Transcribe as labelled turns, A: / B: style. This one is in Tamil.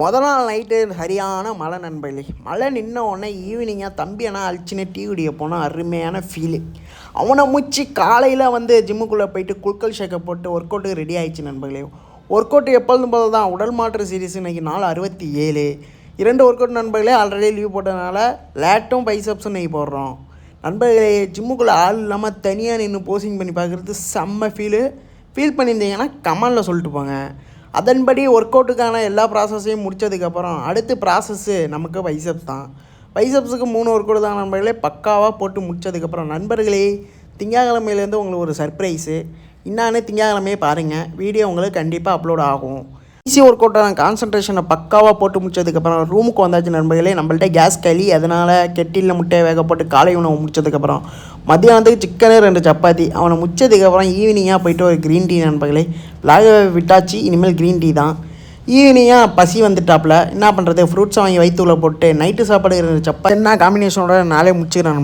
A: முதல் நாள் நைட்டு சரியான மழை நண்பர்களே. மழை நின்ன உடனே ஈவினிங்காக தம்பியனா அழிச்சின்னு டீ குடிக்க போனால் அருமையான ஃபீலு. அவனை முச்சி காலையில் ஜிம்முக்குள்ளே போயிட்டு குல்கல் ஷேக்கை போட்டு ஒர்க் அவுட்டுக்கு ரெடி ஆகிடுச்சு நண்பர்களே. ஒர்க் அவுட் எப்பொழுதும் போல் தான். உடல் மாற்று சீரீஸ் இன்றைக்கி நாள் 67 2 ஒர்க் அவுட் நண்பர்களே. ஆல்ரெடி லீவ் போட்டதுனால லேட்டும் பைசப்ஸும் இன்றைக்கி போடுறோம் நண்பர்களே. ஜிம்முக்குள்ளே ஆள் இல்லாமல் தனியாக நின்று போசிங் பண்ணி பார்க்குறது செம்ம ஃபீல் பண்ணியிருந்தீங்கன்னா கமெண்டில் சொல்லிட்டு போங்க. அதன்படி ஒர்க் அவுட்டுக்கான எல்லா ப்ராசஸையும் முடித்ததுக்கப்புறம் அடுத்து ப்ராசஸ்ஸு நமக்கு பைசப்ஸ் தான். பைசப்ஸுக்கு 3 ஒர்க் அவுட் தான் நண்பர்களே. பக்காவாக போட்டு முடித்ததுக்கப்புறம் நண்பர்களே, திங்கக்கிழமையிலேருந்து உங்களுக்கு ஒரு சர்ப்ரைஸு. என்னான்னு திங்கக்கிழமையே பாருங்கள், வீடியோ உங்களுக்கு கண்டிப்பாக அப்லோட் ஆகும். ஈஸி ஒர்க் அவுட்டான கான்சன்ட்ரேஷனை பக்காவாக போட்டு முடிச்சதுக்கப்புறம் ரூமுக்கு வந்தாச்சு நண்பர்களே. நம்மள்ட்ட கேஸ் களி, அதனால் கெட்டிலில் முட்டையை வேக போட்டு காலை உணவு முடிச்சதுக்கப்புறம் மத்தியானத்துக்கு சிக்கனு 2 சப்பாத்தி. அவனை முடிச்சதுக்கப்புறம் ஈவினிங்காக போய்ட்டு ஒரு க்ரீன் டீ நண்பர்களே. லாக விட்டாச்சு, இனிமேல் க்ரீன் டீ தான். ஈவினிங்காக பசி வந்துட்டாப்புல, என்ன பண்ணுறது, ஃப்ரூட்ஸை வாங்கி வயிற்றுல போட்டு நைட்டு சாப்பாடு 2 சப்பாத்தி என்ன காம்பினேஷனோட நாளே முடிச்சுக்கிறேன்.